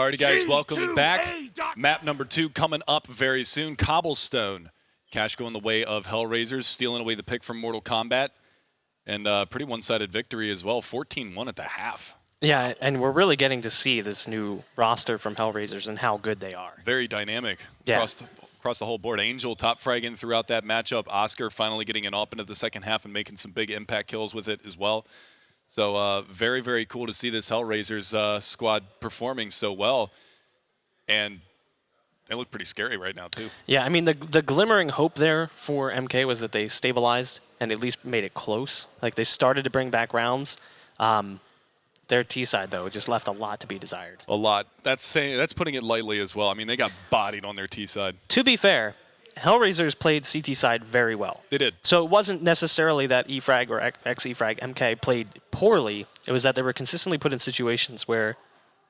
Alrighty, guys, welcome back. Map number 2 coming up very soon. Cobblestone. Cash going the way of HellRaisers, stealing away the pick from Mortal Kombat. And pretty one-sided victory as well, 14-1 at the half. Yeah, and we're really getting to see this new roster from HellRaisers and how good they are. Very dynamic yeah. across the whole board. Angel top fragging throughout that matchup. Oscar finally getting it up into the second half and making some big impact kills with it as well. So very, very cool to see this HellRaisers squad performing so well. And they look pretty scary right now, too. Yeah, I mean, the glimmering hope there for MK was that they stabilized and at least made it close. Like, they started to bring back rounds. Their T side, though, just left a lot to be desired. A lot. That's putting it lightly as well. I mean, they got bodied on their T side. To be fair, HellRaisers played CT side very well. They did. So it wasn't necessarily that EFrag or XEFrag MK played poorly. It was that they were consistently put in situations where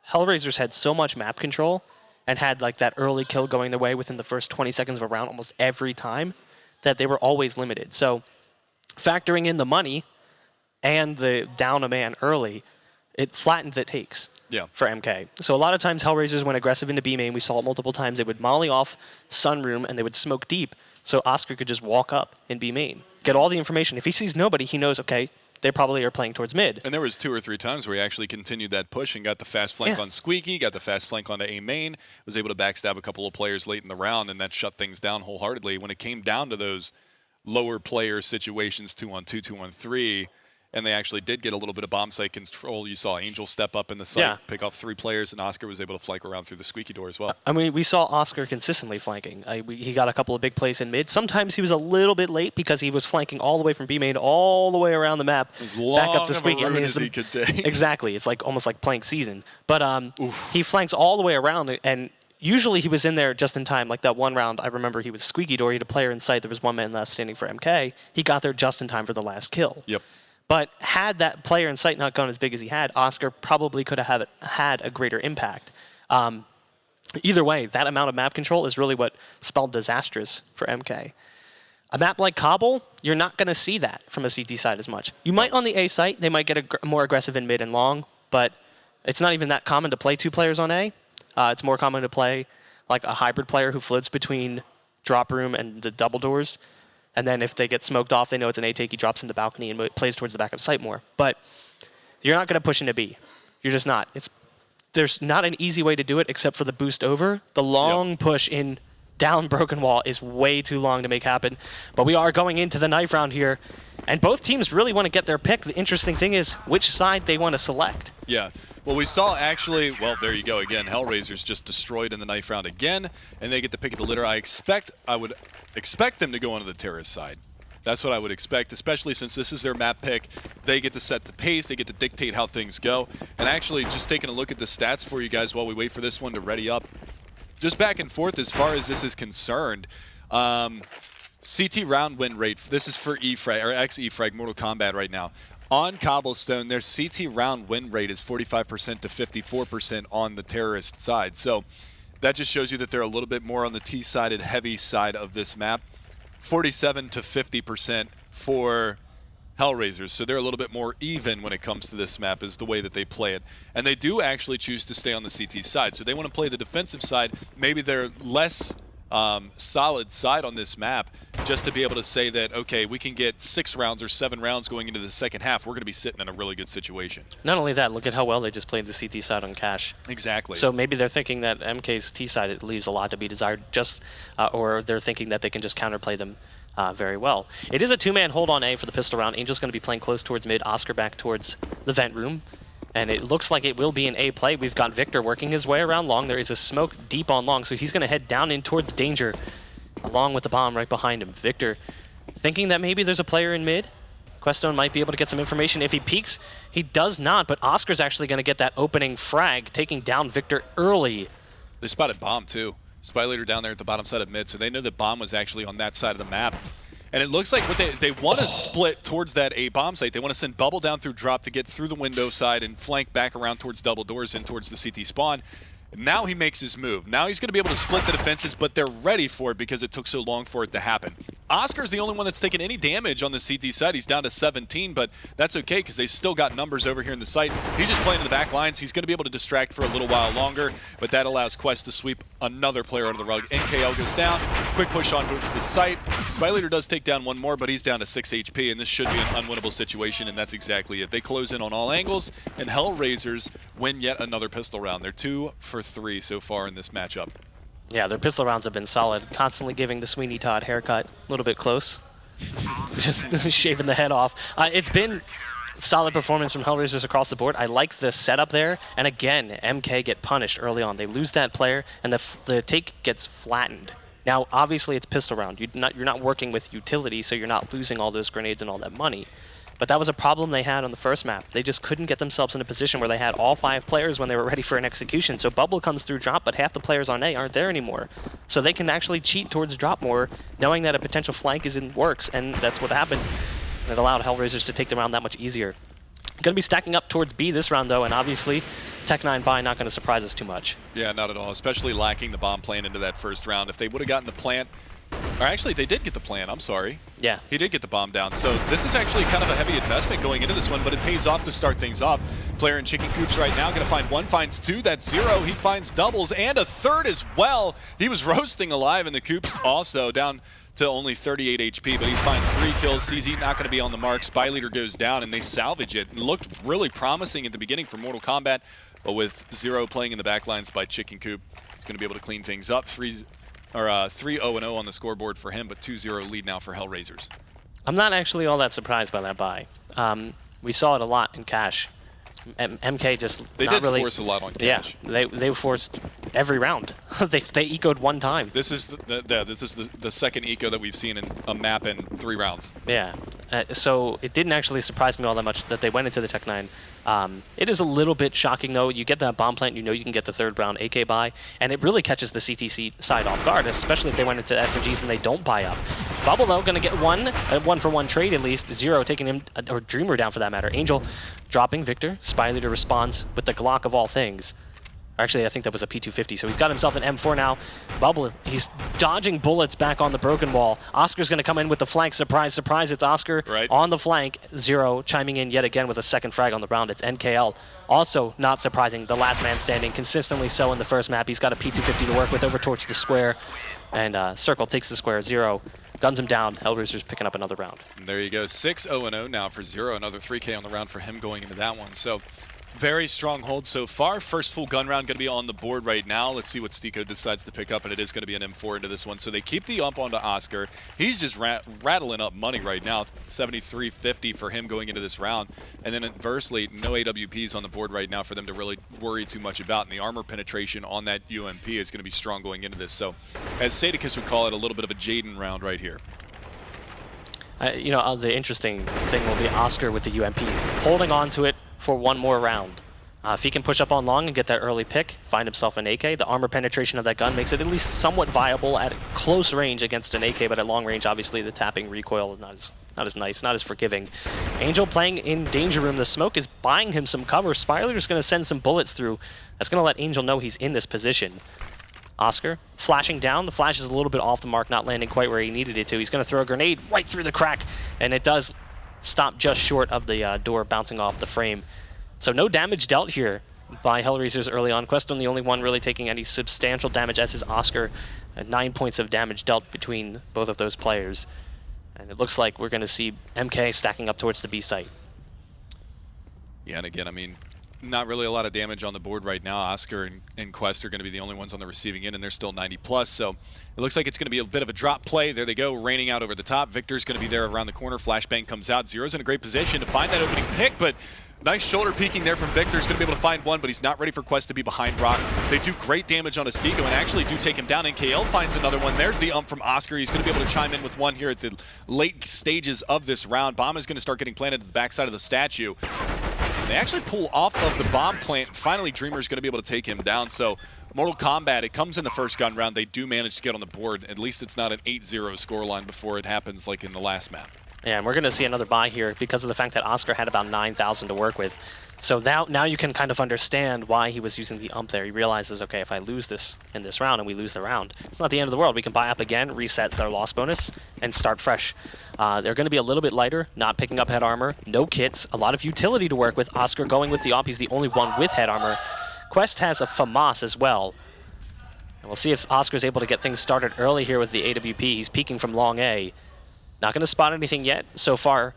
HellRaisers had so much map control and had like that early kill going their way within the first 20 seconds of a round almost every time that they were always limited. So factoring in the money and the down a man early, it flattened the takes for MK. So a lot of times HellRaisers went aggressive into B main. We saw it multiple times. They would molly off Sunroom and they would smoke deep so Oscar could just walk up in B main, get all the information. If he sees nobody, he knows, okay, they probably are playing towards mid. And there was 2 or 3 times where he actually continued that push and got the fast flank on Squeaky, got the fast flank onto A main, was able to backstab a couple of players late in the round, and that shut things down wholeheartedly. When it came down to those lower player situations, 2-on-2, 2-on-3, and they actually did get a little bit of bomb site control. You saw Angel step up in the site, pick off 3 players, and Oscar was able to flank around through the squeaky door as well. I mean, we saw Oscar consistently flanking. He got a couple of big plays in mid. Sometimes he was a little bit late because he was flanking all the way from B main all the way around the map, as back up to squeaky. As he could take. Exactly. It's like almost like playing season. But he flanks all the way around, and usually he was in there just in time. Like that one round, I remember he was squeaky door. He had a player in sight. There was 1 man left standing for MK. He got there just in time for the last kill. Yep. But had that player in sight not gone as big as he had, Oscar probably could have had a greater impact. Either way, that amount of map control is really what spelled disastrous for MK. A map like Cobble, you're not going to see that from a CT side as much. You might on the A site, they might get more aggressive in mid and long, but it's not even that common to play 2 players on A. It's more common to play like a hybrid player who floats between drop room and the double doors. And then if they get smoked off, they know it's an A-take. He drops in the balcony and plays towards the back of site more. But you're not going to push into B. You're just not. There's not an easy way to do it except for the boost over. The long push in down Broken Wall is way too long to make happen. But we are going into the knife round here. And both teams really want to get their pick. The interesting thing is which side they want to select. Yeah. Well, we saw actually, well, there you go again. HellRaisers just destroyed in the knife round again, and they get the pick of the litter. I would expect them to go onto the terrorist side. That's what I would expect, especially since this is their map pick. They get to set the pace, they get to dictate how things go. And actually, just taking a look at the stats for you guys while we wait for this one to ready up. Just back and forth as far as this is concerned. CT round win rate, this is for EFrag, or XEFrag Mortal Kombat right now. On Cobblestone, their CT round win rate is 45% to 54% on the terrorist side. So that just shows you that they're a little bit more on the T-sided heavy side of this map. 47 to 50% for HellRaisers. So they're a little bit more even when it comes to this map is the way that they play it. And they do actually choose to stay on the CT side. So they want to play the defensive side. Maybe they're less solid side on this map just to be able to say that, okay, we can get 6 rounds or 7 rounds going into the second half. We're going to be sitting in a really good situation. Not only that, look at how well they just played the CT side on Cash. Exactly. So maybe they're thinking that MK's T side, it leaves a lot to be desired, just or they're thinking that they can just counterplay them very well. It is a 2-man hold on A for the pistol round. Angel's going to be playing close towards mid, Oscar back towards the vent room. And it looks like it will be an A play. We've got Victor working his way around long. There is a smoke deep on long, so he's going to head down in towards danger, along with the bomb right behind him. Victor thinking that maybe there's a player in mid. Questone might be able to get some information. If he peeks, he does not, but Oscar's actually going to get that opening frag, taking down Victor early. They spotted bomb, too. Spy leader down there at the bottom side of mid, so they know that bomb was actually on that side of the map. And it looks like what they want to split towards that A bomb site. They want to send Bubble down through drop to get through the window side and flank back around towards double doors and towards the CT spawn. Now he makes his move. Now he's going to be able to split the defenses, but they're ready for it because it took so long for it to happen. Oscar's the only one that's taken any damage on the CT side. He's down to 17, but that's okay because they've still got numbers over here in the site. He's just playing in the back lines. He's going to be able to distract for a little while longer, but that allows Quest to sweep another player under the rug. NKL goes down. Quick push on towards the site. Spy Leader does take down one more, but he's down to 6 HP, and this should be an unwinnable situation, and that's exactly it. They close in on all angles, and HellRaisers win yet another pistol round. They're 2 for 3 so far in this matchup. Yeah, their pistol rounds have been solid, constantly giving the Sweeney Todd haircut. A little bit close. Just shaving the head off. It's been solid performance from HellRaisers across the board. I like the setup there. And again, MK get punished early on. They lose that player, and the take gets flattened. Now, obviously, it's pistol round. You're not working with utility, so you're not losing all those grenades and all that money. But that was a problem they had on the first map. They just couldn't get themselves in a position where they had all 5 players when they were ready for an execution. So Bubble comes through drop, but half the players on A aren't there anymore. So they can actually cheat towards drop more, knowing that a potential flank is in works, and that's what happened. It allowed HellRaisers to take the round that much easier. Going to be stacking up towards B this round, though, and obviously Tech9 buy not going to surprise us too much. Yeah, not at all, especially lacking the bomb plant into that first round. If they would have gotten the plant, or actually, they did get the plant, I'm sorry. Yeah. He did get the bomb down. So this is actually kind of a heavy investment going into this one, but it pays off to start things off. Player in chicken coops right now, going to find 1, finds 2, that's 0. He finds doubles and a third as well. He was roasting alive in the coops also, down to only 38 HP, but he finds 3 kills. CZ not going to be on the mark. Spy Leader goes down, and they salvage it. It looked really promising at the beginning for Mortal Kombat, but with 0 playing in the backlines by Chicken Coop, he's going to be able to clean things up. 3-0-0 on the scoreboard for him, but 2-0 lead now for HellRaisers. I'm not actually all that surprised by that buy. We saw it a lot in Cash. MK just they not did really force a lot on Cash. Yeah, they forced every round. they ecoed 1 time. This is the second eco that we've seen in a map in 3 rounds. Yeah, so it didn't actually surprise me all that much that they went into the Tech9. It is a little bit shocking, though. You get that bomb plant, you know you can get the 3rd round AK buy, and it really catches the CTC side off guard, especially if they went into SMGs and they don't buy up. Bubble, though, going to get a 1-for-1 trade at least. 0 taking him, or Dreamer down for that matter. Angel dropping Victor. Spy Leader responds with the Glock of all things. Actually, I think that was a P250, so he's got himself an M4 now. Bubble, he's dodging bullets back on the broken wall. Oscar's going to come in with the flank. Surprise, surprise, it's Oscar on the flank. 0 chiming in yet again with a 2nd frag on the round. It's NKL. Also, not surprising, the last man standing, consistently so in the first map. He's got a P250 to work with over towards the square. And Circle takes the square. 0 guns him down. HellRaisers picking up another round. And there you go, 6-0-0 now for 0. Another 3K on the round for him going into that one. So very strong hold so far. First full gun round going to be on the board right now. Let's see what Stico decides to pick up, and it is going to be an M4 into this one. So they keep the ump onto Oscar. He's just rattling up money right now. 73.50 for him going into this round. And then inversely, no AWPs on the board right now for them to really worry too much about. And the armor penetration on that UMP is going to be strong going into this. So as Sadicus would call it, a little bit of a Jaden round right here. You know, the interesting thing will be Oscar with the UMP, holding on to it for 1 more round. If he can push up on long and get that early pick, find himself an AK, the armor penetration of that gun makes it at least somewhat viable at close range against an AK, but at long range, obviously, the tapping recoil is not as nice, not as forgiving. Angel playing in Danger Room. The smoke is buying him some cover. Spy Leader's going to send some bullets through. That's going to let Angel know he's in this position. Oscar flashing down. The flash is a little bit off the mark, not landing quite where he needed it to. He's going to throw a grenade right through the crack, and it does stop just short of the door bouncing off the frame. So no damage dealt here by HellRaisers early on. Queston the only one really taking any substantial damage, as is Oscar. 9 points of damage dealt between both of those players. And it looks like we're going to see MK stacking up towards the B site. Yeah, and again, I mean, not really a lot of damage on the board right now. Oscar and Quest are going to be the only ones on the receiving end, and they're still 90 plus. So it looks like it's going to be a bit of a drop play. There they go, raining out over the top. Victor's going to be there around the corner. Flashbang comes out. Zero's in a great position to find that opening pick, but nice shoulder peeking there from Victor. He's going to be able to find one, but he's not ready for Quest to be behind Rock. They do great damage on Astico and actually do take him down. NKL finds another one. There's the ump from Oscar. He's going to be able to chime in with one here at the late stages of this round. Bomb is going to start getting planted at the backside of the statue. They actually pull off of the bomb plant, and finally Dreamer's going to be able to take him down. So Mortal Kombat, it comes in the first gun round. They do manage to get on the board. At least it's not an 8-0 scoreline before it happens like in the last map. Yeah, and we're going to see another buy here because of the fact that Oscar had about 9,000 to work with. So now you can kind of understand why he was using the ump there. He realizes, okay, if I lose this in this round and we lose the round, it's not the end of the world. We can buy up again, reset their loss bonus, and start fresh. They're going to be a little bit lighter, not picking up head armor, no kits, a lot of utility to work with. Oscar going with the op. He's the only one with head armor. Quest has a FAMAS as well. And we'll see if Oscar's able to get things started early here with the AWP. He's peeking from long A. Not going to spot anything yet so far.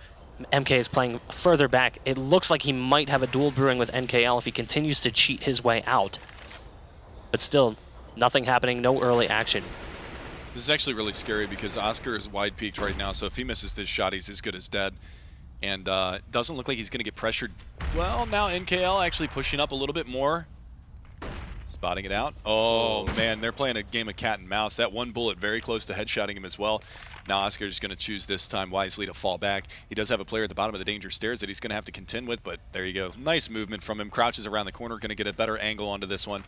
MK is playing further back. It looks like he might have a duel brewing with NKL if he continues to cheat his way out. But still, nothing happening, no early action. This is actually really scary because Oscar is wide peaked right now, so if he misses this shot, he's as good as dead. And doesn't look like he's going to get pressured. Well, now NKL actually pushing up a little bit more. Spotting it out. Oh, man, they're playing a game of cat and mouse. That one bullet very close to headshotting him as well. Now Oscar's going to choose this time wisely to fall back. He does have a player at the bottom of the danger stairs that he's going to have to contend with, but there you go. Nice movement from him. Crouches around the corner, going to get a better angle onto this one.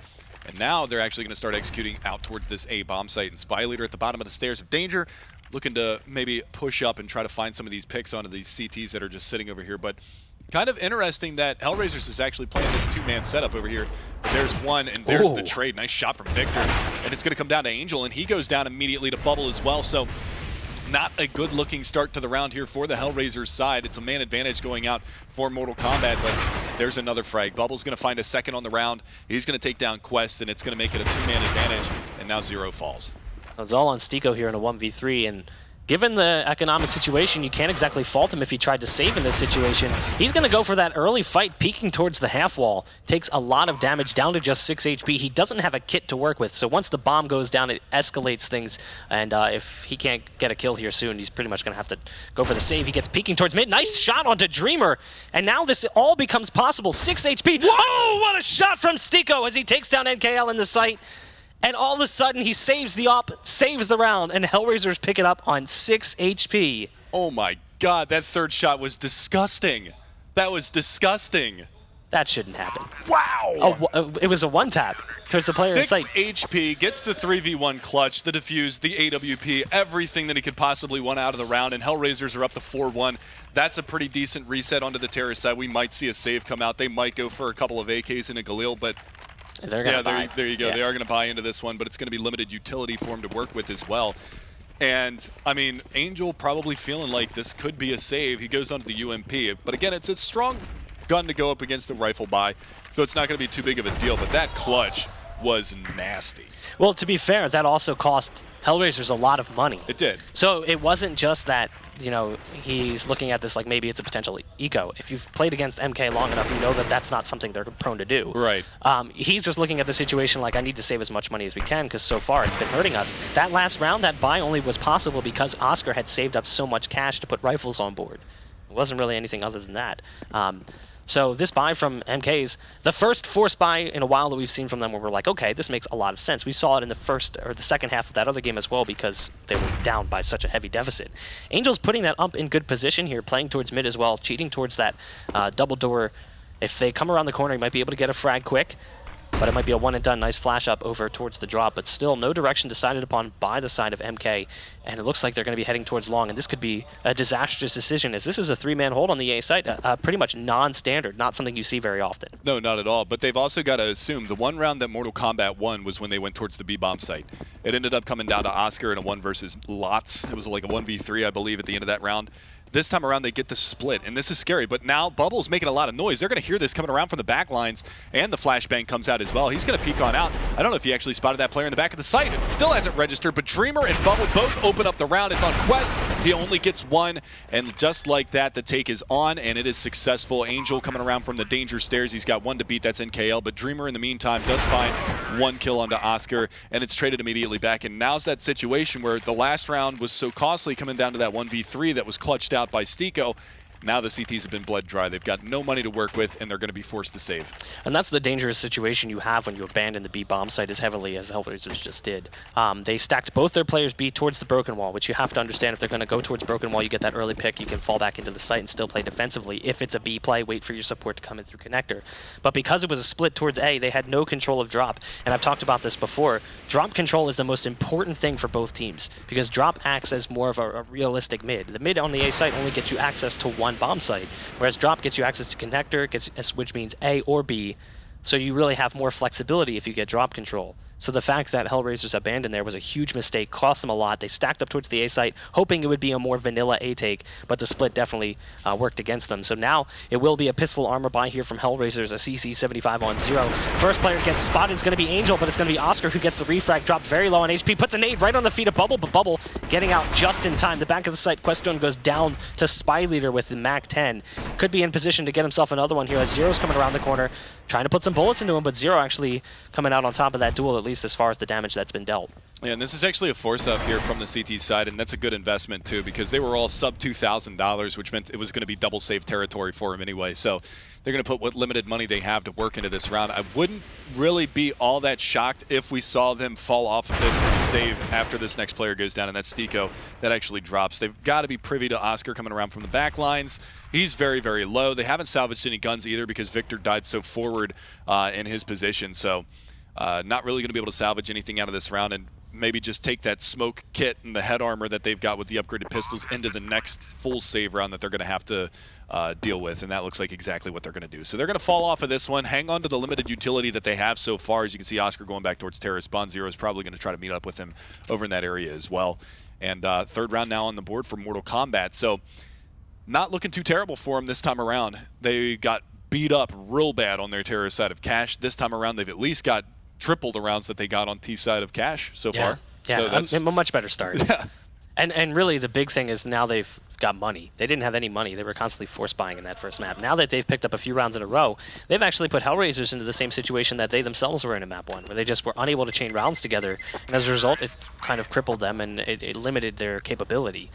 And now they're actually going to start executing out towards this A bomb site. And Spy Leader at the bottom of the stairs of danger, looking to maybe push up and try to find some of these picks onto these CTs that are just sitting over here. But kind of interesting that HellRaisers is actually playing this two-man setup over here. There's one, and there's the trade. Nice shot from Victor. And it's going to come down to Angel, and he goes down immediately to Bubble as well. So not a good-looking start to the round here for the HellRaisers side. It's a man advantage going out for Mortal Kombat, but there's another frag. Bubble's going to find a second on the round. He's going to take down Quest, and it's going to make it a two-man advantage, and now Zero falls. It's all on Stiko here in a 1v3, and given the economic situation, you can't exactly fault him if he tried to save in this situation. He's going to go for that early fight, peeking towards the half wall. Takes a lot of damage, down to just 6 HP. He doesn't have a kit to work with, so once the bomb goes down, it escalates things. And if he can't get a kill here soon, he's pretty much going to have to go for the save. He gets peeking towards mid. Nice shot onto Dreamer. And now this all becomes possible. 6 HP. Oh, what a shot from Stiko as he takes down NKL in the site. And all of a sudden, he saves the op, saves the round, and HellRaisers pick it up on 6 HP. Oh my god, that third shot was disgusting. That was disgusting. That shouldn't happen. Wow! Oh, it was a one-tap towards the player in sight. 6 HP, gets the 3v1 clutch, the defuse, the AWP, everything that he could possibly want out of the round, and HellRaisers are up to 4-1. That's a pretty decent reset onto the terrorist side. We might see a save come out. They might go for a couple of AKs and a Galil, but they're gonna buy. There you go. Yeah. They are going to buy into this one, but it's going to be limited utility for him to work with as well. And, I mean, Angel probably feeling like this could be a save. He goes onto the UMP. But again, it's a strong gun to go up against the rifle buy, so it's not going to be too big of a deal. But that clutch was nasty. Well, to be fair, that also cost HellRaisers a lot of money. It did. So it wasn't just that, you know, he's looking at this like maybe it's a potential eco. If you've played against MK long enough, you know that that's not something they're prone to do. Right. He's just looking at the situation like, I need to save as much money as we can because so far it's been hurting us. That last round, that buy only was possible because Oscar had saved up so much cash to put rifles on board. It wasn't really anything other than that. So this buy from MK's, the first force buy in a while that we've seen from them where we're like, okay, this makes a lot of sense. We saw it in the first or the second half of that other game as well because they were down by such a heavy deficit. Angel's putting that ump in good position here, playing towards mid as well, cheating towards that double door. If they come around the corner, he might be able to get a frag quick. But it might be a one and done. Nice flash up over towards the drop, but still no direction decided upon by the side of MK. And it looks like they're going to be heading towards long, and this could be a disastrous decision as this is a 3-man hold on the A site, pretty much non-standard, not something you see very often. No, not at all. But they've also got to assume the one round that Mortal Kombat won was when they went towards the B-bomb site. It ended up coming down to Oscar in a 1 versus Lots. It was like a 1v3, I believe, at the end of that round. This time around, they get the split, and this is scary. But now Bubble's making a lot of noise. They're going to hear this coming around from the back lines, and the flashbang comes out as well. He's going to peek on out. I don't know if he actually spotted that player in the back of the site. It still hasn't registered, but Dreamer and Bubble both open up the round. It's on Quest. He only gets one, and just like that, the take is on, and it is successful. Angel coming around from the danger stairs. He's got one to beat. That's NKL, but Dreamer, in the meantime, does find one kill onto Oscar, and it's traded immediately back. And now's that situation where the last round was so costly coming down to that 1v3 that was clutched out by Stiko. Now the CTs have been bled dry. They've got no money to work with, and they're going to be forced to save. And that's the dangerous situation you have when you abandon the B-bomb site as heavily as HellRaisers just did. They stacked both their players B towards the broken wall, which you have to understand if they're going to go towards broken wall, you get that early pick, you can fall back into the site and still play defensively. If it's a B play, wait for your support to come in through connector. But because it was a split towards A, they had no control of drop. And I've talked about this before. Drop control is the most important thing for both teams because drop acts as more of a realistic mid. The mid on the A site only gets you access to one on bomb site, whereas drop gets you access to connector, which means A or B, so you really have more flexibility if you get drop control. So the fact that HellRaisers abandoned there was a huge mistake, cost them a lot. They stacked up towards the A site, hoping it would be a more vanilla A take, but the split definitely worked against them. So now it will be a pistol armor buy here from HellRaisers, a CC75 on 0. First player gets spotted is going to be Angel, but it's going to be Oscar who gets the refrag, dropped very low on HP, puts a nade right on the feet of Bubble, but Bubble getting out just in time. The back of the site, Questone goes down to Spy Leader with the Mac 10. Could be in position to get himself another one here as Zero's coming around the corner, trying to put some bullets into him, but Zero actually coming out on top of that duel, at least as far as the damage that's been dealt. Yeah, and this is actually a force up here from the CT side, and that's a good investment too, because they were all sub $2,000, which meant it was going to be double save territory for him anyway. So they're going to put what limited money they have to work into this round. I wouldn't really be all that shocked if we saw them fall off of this and save after this next player goes down, and that's Stico that actually drops. They've got to be privy to Oscar coming around from the back lines. He's very, very low. They haven't salvaged any guns either because Victor died so forward in his position. So not really going to be able to salvage anything out of this round, and maybe just take that smoke kit and the head armor that they've got with the upgraded pistols into the next full save round that they're going to have to deal with, and that looks like exactly what they're going to do. So they're going to fall off of this one, hang on to the limited utility that they have so far. As you can see, Oscar going back towards Terrace. Bond Zero is probably going to try to meet up with him over in that area as well. And third round now on the board for Mortal Kombat. So not looking too terrible for them this time around. They got beat up real bad on their Terrace side of Cash. This time around, they've at least got triple the rounds that they got on T side of Cash so far. Yeah, so that's a much better start. Yeah. And really the big thing is now they've got money. They didn't have any money. They were constantly force buying in that first map. Now that they've picked up a few rounds in a row, they've actually put HellRaisers into the same situation that they themselves were in in map 1, where they just were unable to chain rounds together, and as a result it kind of crippled them and it limited their capability.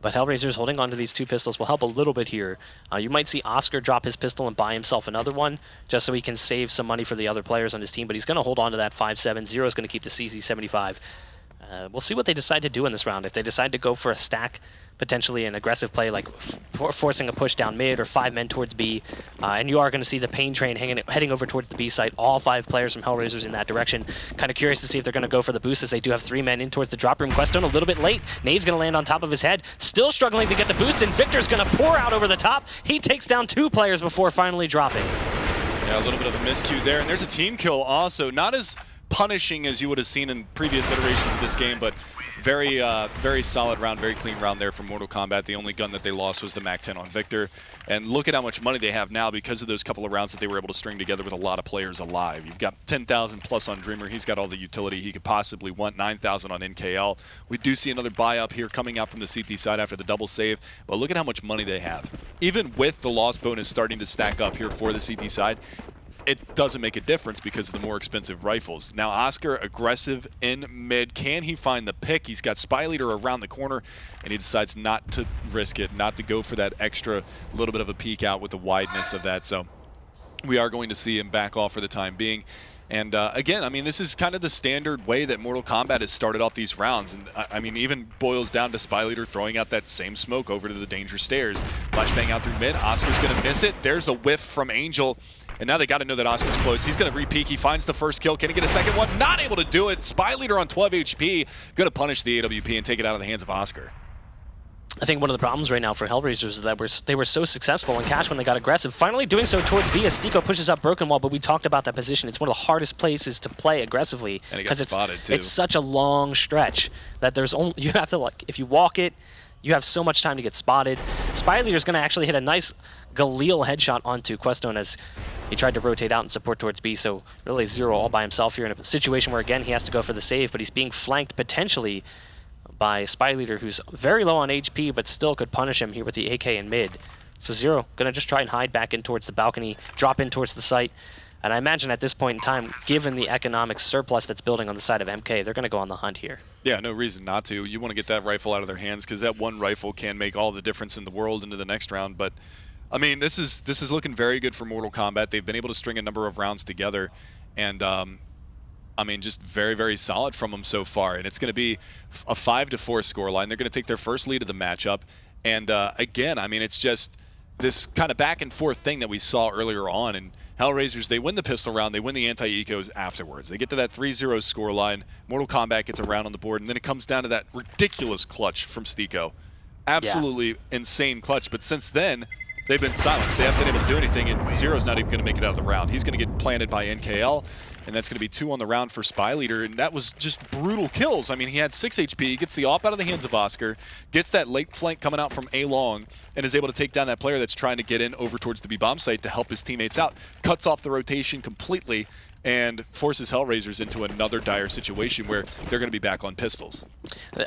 But HellRaisers holding on to these two pistols will help a little bit here. You might see Oscar drop his pistol and buy himself another one, just so he can save some money for the other players on his team, but he's going to hold on to that 5.7. Zero is going to keep the CZ75. We'll see what they decide to do in this round. If they decide to go for a stack, potentially an aggressive play like forcing a push down mid or 5 men towards B, and you are going to see the pain train heading over towards the B site. All 5 players from HellRaisers in that direction. Kind of curious to see if they're going to go for the boost, as they do have 3 men in towards the drop room. Questone a little bit late. Nade's going to land on top of his head. Still struggling to get the boost, and Victor's going to pour out over the top. He takes down 2 players before finally dropping. Yeah, a little bit of a miscue there, and there's a team kill also. Not as punishing as you would have seen in previous iterations of this game, but very, very solid round, very clean round there from Mortal Kombat. The only gun that they lost was the Mac 10 on Victor. And look at how much money they have now because of those couple of rounds that they were able to string together with a lot of players alive. You've got 10,000 plus on Dreamer. He's got all the utility he could possibly want. 9,000 on NKL. We do see another buy up here coming out from the CT side after the double save. But look at how much money they have. Even with the loss bonus starting to stack up here for the CT side, it doesn't make a difference because of the more expensive rifles. Now Oscar aggressive in mid. Can he find the pick? He's got Spy Leader around the corner, and he decides not to risk it, not to go for that extra little bit of a peek out with the wideness of that. So we are going to see him back off for the time being. And again, I mean, this is kind of the standard way that Mortal Kombat has started off these rounds. And I mean, even boils down to Spy Leader throwing out that same smoke over to the danger stairs. Flashbang out through mid. Oscar's going to miss it. There's a whiff from Angel. And now they got to know that Oscar's close. He's going to re-peek. He finds the first kill. Can he get a second one? Not able to do it. Spy Leader on 12 HP. Going to punish the AWP and take it out of the hands of Oscar. I think one of the problems right now for HellRaisers is that they were so successful in Cash when they got aggressive. Finally doing so towards B as Stico pushes up Broken Wall, but we talked about that position. It's one of the hardest places to play aggressively. And it gets spotted too. It's such a long stretch that there's only, you have to, like, if you walk it, you have so much time to get spotted. Spy Leader's going to actually hit a nice Galil headshot onto Questone as he tried to rotate out and support towards B, so really Zero all by himself here in a situation where, again, he has to go for the save, but he's being flanked potentially by Spy Leader, who's very low on HP, but still could punish him here with the AK in mid. So Zero gonna just try and hide back in towards the balcony, drop in towards the site, and I imagine at this point in time, given the economic surplus that's building on the side of MK, they're gonna go on the hunt here. Yeah, no reason not to. You want to get that rifle out of their hands because that one rifle can make all the difference in the world into the next round, but I mean, this is looking very good for Mortal Kombat. They've been able to string a number of rounds together, and I mean, just very, very solid from them so far. And it's going to be a 5-4 scoreline. They're going to take their first lead of the matchup. And again, I mean, it's just this kind of back and forth thing that we saw earlier on. And HellRaisers, they win the pistol round, they win the anti-ecos afterwards. They get to that 3-0 scoreline. Mortal Kombat gets a round on the board, and then it comes down to that ridiculous clutch from Stico. Absolutely insane clutch. But since then, they've been silenced. They haven't been able to do anything, and Zero's not even going to make it out of the round. He's going to get planted by NKL, and that's going to be 2 on the round for Spy Leader, and that was just brutal kills. I mean, he had 6 HP, gets the AWP out of the hands of Oscar, gets that late flank coming out from A-Long, and is able to take down that player that's trying to get in over towards the B-bomb site to help his teammates out. Cuts off the rotation completely, and forces HellRaisers into another dire situation where they're going to be back on pistols.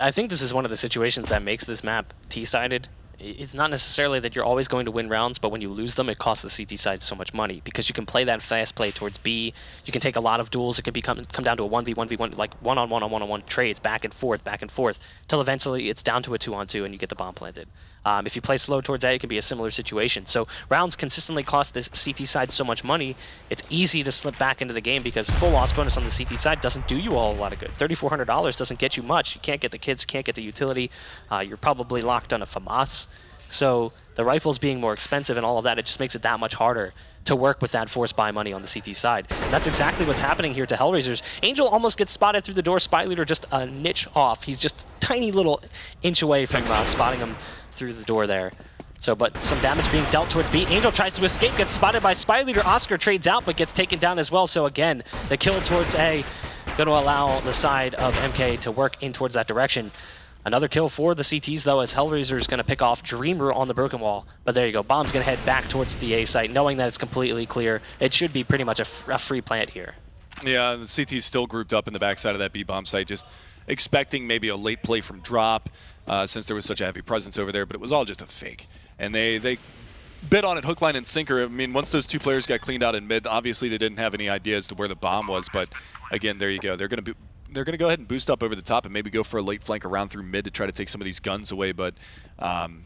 I think this is one of the situations that makes this map T-sided. It's not necessarily that you're always going to win rounds, but when you lose them, it costs the CT side so much money because you can play that fast play towards B. You can take a lot of duels. It can come down to a 1v1v1, like one-on-one trades, back and forth, till eventually it's down to a 2-on-2 and you get the bomb planted. If you play slow towards A, it can be a similar situation. So rounds consistently cost this CT side so much money, it's easy to slip back into the game because full loss bonus on the CT side doesn't do you all a lot of good. $3,400 doesn't get you much. You can't get the kids, can't get the utility. You're probably locked on a FAMAS. So the rifles being more expensive and all of that, it just makes it that much harder to work with that force buy money on the CT side. And that's exactly what's happening here to HellRaisers. Angel almost gets spotted through the door. Spy Leader just a niche off. He's just a tiny little inch away from spotting him through the door there. So, but some damage being dealt towards B. Angel tries to escape, gets spotted by Spy Leader. Oscar trades out, but gets taken down as well. So again, the kill towards A going to allow the side of MK to work in towards that direction. Another kill for the CTs, though, as HellRaiser is going to pick off Dreamer on the Broken Wall. But there you go. Bomb's going to head back towards the A site, knowing that it's completely clear. It should be pretty much a free plant here. Yeah, the CT's still grouped up in the backside of that B-bomb site, just expecting maybe a late play from drop since there was such a heavy presence over there, but it was all just a fake. And they bid on it hook, line, and sinker. I mean, once those 2 players got cleaned out in mid, obviously they didn't have any idea as to where the bomb was, but again, there you go. They're going to go ahead and boost up over the top and maybe go for a late flank around through mid to try to take some of these guns away, but going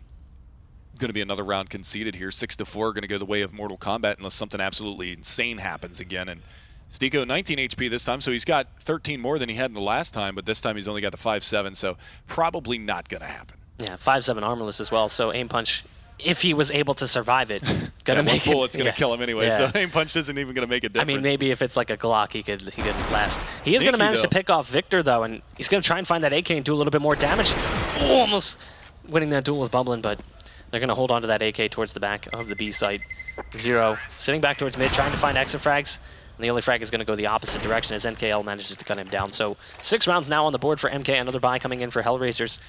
to be another round conceded here. 6-4, going to go the way of Mortal Kombat unless something absolutely insane happens again. And Stiko, 19 HP this time, so he's got 13 more than he had in the last time, but this time he's only got the 5-7, so probably not going to happen. Yeah, 5-7 armorless as well, so aim punch, if he was able to survive it, gonna make one bullet's gonna kill him anyway. So aim punch isn't even gonna make a difference. I mean, maybe if it's like a Glock, he could last. He is gonna manage to pick off Victor though, and he's gonna try and find that AK and do a little bit more damage. Almost winning that duel with Bumblin, but they're gonna hold on to that AK towards the back of the B site. Zero sitting back towards mid, trying to find exit frags. And the only frag is going to go the opposite direction as NKL manages to cut him down. So 6 rounds now on the board for MK. Another buy coming in for HellRaisers.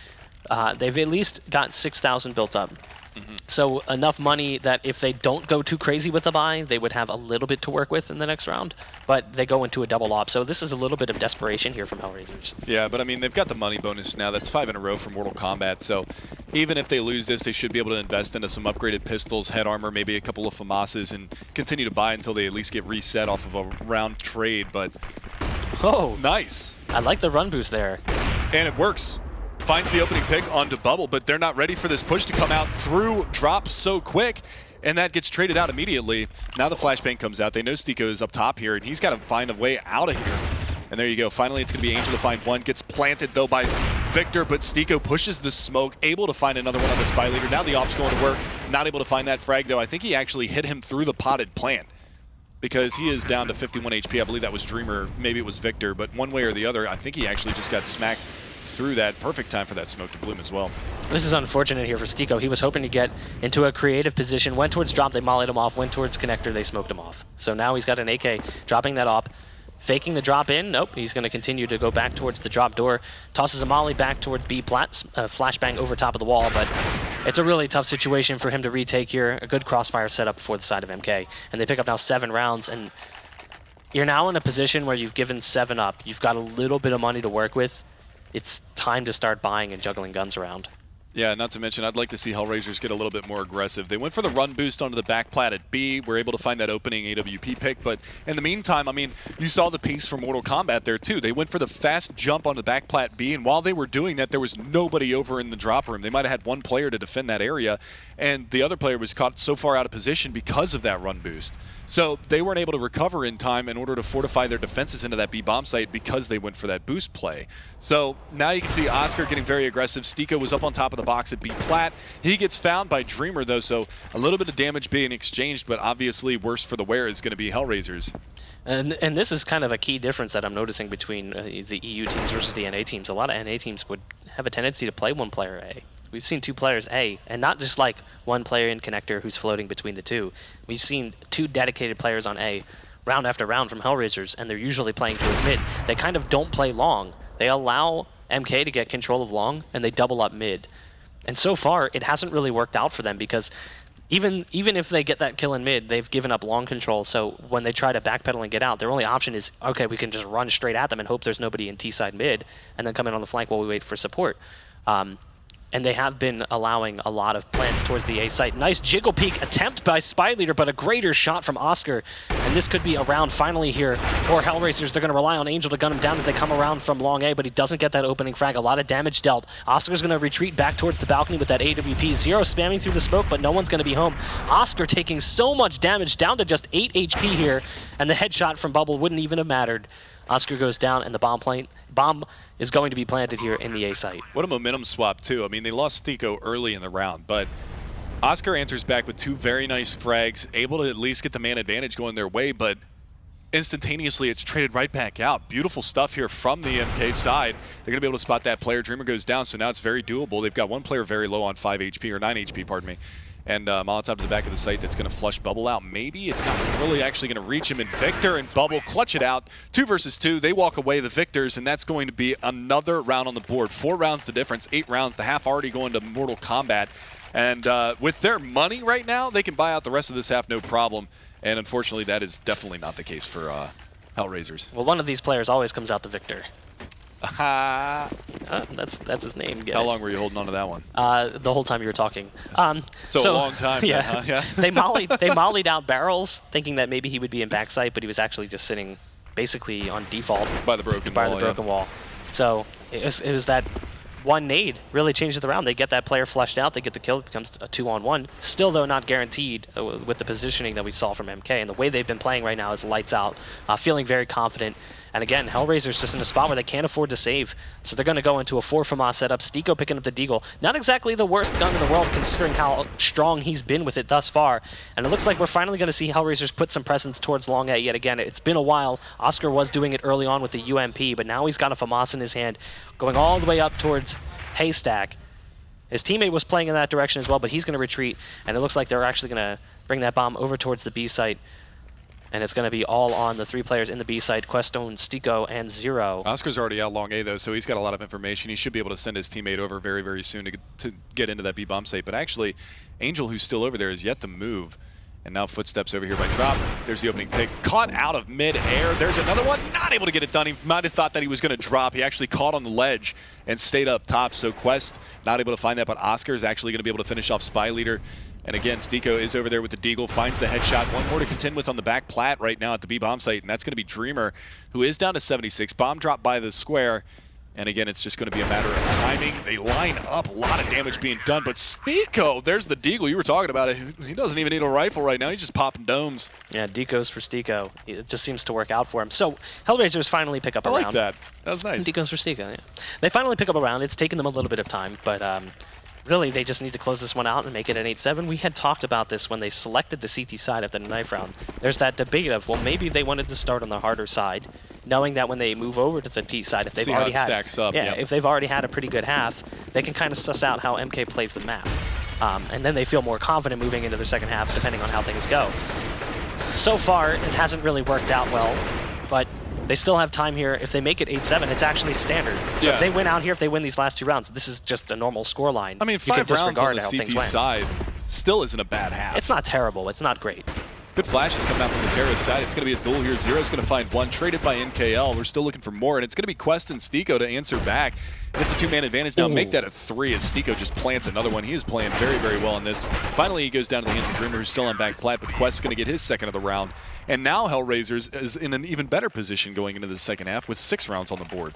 They've at least got 6,000 built up. So enough money that if they don't go too crazy with the buy, they would have a little bit to work with in the next round. But they go into a double op. So this is a little bit of desperation here from HellRaisers. Yeah, but I mean, they've got the money bonus now. That's 5 in a row for Mortal Kombat. So even if they lose this, they should be able to invest into some upgraded pistols, head armor, maybe a couple of FAMASs, and continue to buy until they at least get reset off of a round trade. But oh, nice. I like the run boost there. And it works. Finds the opening pick onto Bubble, but they're not ready for this push to come out through drop so quick, and that gets traded out immediately. Now the flashbang comes out. They know Stiko is up top here, and he's got to find a way out of here. And there you go. Finally, it's going to be Angel to find one. Gets planted, though, by Victor, but Stiko pushes the smoke, able to find another one on the Spy Leader. Now the op's going to work. Not able to find that frag, though. I think he actually hit him through the potted plant because he is down to 51 HP. I believe that was Dreamer. Maybe it was Victor, but one way or the other, I think he actually just got smacked through that. Perfect time for that smoke to bloom as well. This is unfortunate here for Stiko. He was hoping to get into a creative position, went towards drop, they mollied him off, went towards connector, they smoked him off. So now he's got an AK, dropping that op, faking the drop in. Nope, he's going to continue to go back towards the drop door, tosses a molly back towards B plat, flashbang over top of the wall, but it's a really tough situation for him to retake here. A good crossfire setup for the side of MK, and they pick up now 7 rounds, and you're now in a position where you've given 7 up. You've got a little bit of money to work with. It's time to start buying and juggling guns around. Yeah, not to mention, I'd like to see HellRaisers get a little bit more aggressive. They went for the run boost onto the back plat at B. Were able to find that opening AWP pick, but in the meantime, I mean, you saw the pace for Mortal Kombat there too. They went for the fast jump onto the back plat B, and while they were doing that, there was nobody over in the drop room. They might have had one player to defend that area, and the other player was caught so far out of position because of that run boost. So they weren't able to recover in time in order to fortify their defenses into that B-bomb site because they went for that boost play. So now you can see Oscar getting very aggressive. Stiko was up on top of the box at B-plat. He gets found by Dreamer, though, so a little bit of damage being exchanged, but obviously worse for the wear is going to be HellRaisers. And this is kind of a key difference that I'm noticing between the EU teams versus the NA teams. A lot of NA teams would have a tendency to play one player A. we've seen 2 players A, and not just like one player in connector who's floating between the 2. We've seen 2 dedicated players on A round after round from HellRaisers, and they're usually playing towards mid. They kind of don't play long. They allow MK to get control of long, and they double up mid. And so far, it hasn't really worked out for them because even if they get that kill in mid, they've given up long control. So when they try to backpedal and get out, their only option is, okay, we can just run straight at them and hope there's nobody in T-side mid, and then come in on the flank while we wait for support. And they have been allowing a lot of plants towards the A site. Nice jiggle peek attempt by Spy Leader, but a greater shot from Oscar. And this could be a round finally here for HellRaisers. They're going to rely on Angel to gun him down as they come around from long A, but he doesn't get that opening frag. A lot of damage dealt. Oscar's going to retreat back towards the balcony with that AWP. Zero spamming through the smoke, but no one's going to be home. Oscar taking so much damage, down to just 8 HP here, and the headshot from Bubble wouldn't even have mattered. Oscar goes down, and the bomb is going to be planted here in the A site. What a momentum swap, too. I mean, they lost Stico early in the round, but Oscar answers back with 2 very nice frags, able to at least get the man advantage going their way, but instantaneously it's traded right back out. Beautiful stuff here from the MK side. They're going to be able to spot that player. Dreamer goes down, so now it's very doable. They've got one player very low on 5 HP, or 9 HP, pardon me. And Molotov to the back of the site that's going to flush Bubble out. Maybe it's not really actually going to reach him. And Victor and Bubble clutch it out. 2 versus 2. They walk away the victors, and that's going to be another round on the board. 4 rounds the difference, 8 rounds. The half already going to Mortal Kombat. And with their money right now, they can buy out the rest of this half no problem. And unfortunately, that is definitely not the case for HellRaisers. Well, one of these players always comes out the victor. That's his name. How long were you holding on to that one? The whole time you were talking. So a long time. Yeah. Then, huh? Yeah. they mollied out barrels, thinking that maybe he would be in backside, but he was actually just sitting basically on default by the broken wall. So it was that one nade really changes the round. They get that player flushed out, they get the kill, it becomes a 2-on-1. Still, though, not guaranteed with the positioning that we saw from MK. And the way they've been playing right now is lights out, feeling very confident. And again, HellRaisers just in a spot where they can't afford to save. So they're going to go into a 4 FAMAS setup. Stico picking up the Deagle. Not exactly the worst gun in the world considering how strong he's been with it thus far. And it looks like we're finally going to see HellRaisers put some presence towards long A yet again. It's been a while. Oscar was doing it early on with the UMP, but now he's got a FAMAS in his hand, going all the way up towards Haystack. His teammate was playing in that direction as well, but he's going to retreat. And it looks like they're actually going to bring that bomb over towards the B site. And it's going to be all on the 3 players in the B side, Questone, Stico, and Zero. Oscar's already out long A, though, so he's got a lot of information. He should be able to send his teammate over very, very soon to get into that B bomb site. But actually, Angel, who's still over there, is yet to move. And now footsteps over here by Drop. There's the opening pick. Caught out of mid-air. There's another one. Not able to get it done. He might have thought that he was going to drop. He actually caught on the ledge and stayed up top. So Quest not able to find that, but Oscar is actually going to be able to finish off Spy Leader. And again, Stico is over there with the Deagle, finds the headshot. One more to contend with on the back plat right now at the B bomb site, and that's going to be Dreamer, who is down to 76. Bomb dropped by the square. And again, it's just going to be a matter of timing. They line up, a lot of damage being done. But Stico, there's the Deagle. You were talking about it. He doesn't even need a rifle right now. He's just popping domes. Yeah, Deco's for Stico. It just seems to work out for him. So HellRaisers finally pick up a round. I like that. That was nice. Deco's for Stico, yeah. They finally pick up a round. It's taken them a little bit of time, but really, they just need to close this one out and make it an 8-7. We had talked about this when they selected the CT side after the knife round. There's that debate of, well, maybe they wanted to start on the harder side, knowing that when they move over to the T side, if they've already had, stacks up, if they've already had a pretty good half, they can kind of suss out how MK plays the map, and then they feel more confident moving into the second half, depending on how things go. So far, it hasn't really worked out well, but they still have time here. If they make it 8-7, it's actually standard. So if they win out here, if they win these last 2 rounds, this is just a normal score line. I mean, 5 rounds on the CT side still isn't a bad half. It's not terrible. It's not great. Good flashes coming out from the terrorist side. It's going to be a duel here. Zero's going to find one, traded by NKL. We're still looking for more, and it's going to be Quest and Stico to answer back. And it's a 2-man advantage now. Make that a 3 as Stico just plants another one. He is playing very, very well in this. Finally, he goes down to the hands of Dreamer, who's still on back plat, but Quest's going to get his second of the round. And now HellRaisers is in an even better position going into the second half with 6 rounds on the board.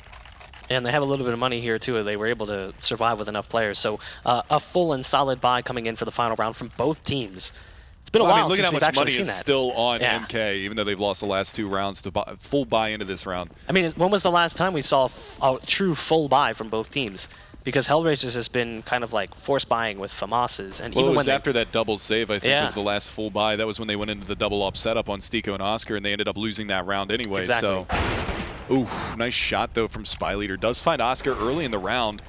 And they have a little bit of money here, too. They were able to survive with enough players. So a full and solid buy coming in for the final round from both teams. It's been a while since we've actually seen that. Look at how much money is still on MK, even though they've lost the last 2 rounds to full buy into this round. I mean, when was the last time we saw a true full buy from both teams? Because HellRaisers has been kind of like force buying with FAMASs. And well, even it was after that double save, I think, was the last full buy. That was when they went into the double up setup on Stico and Oscar, and they ended up losing that round anyway. Exactly. So, ooh, nice shot, though, from Spy Leader. Does find Oscar early in the round.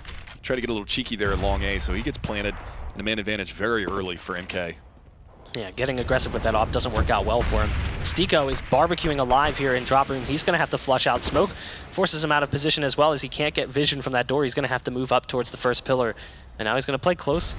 try to get a little cheeky there at long A, so he gets planted in a man advantage very early for MK. Yeah, getting aggressive with that op doesn't work out well for him. Stiko is barbecuing alive here in drop room. He's going to have to flush out smoke. Forces him out of position as well as he can't get vision from that door. He's going to have to move up towards the first pillar. And now he's going to play close.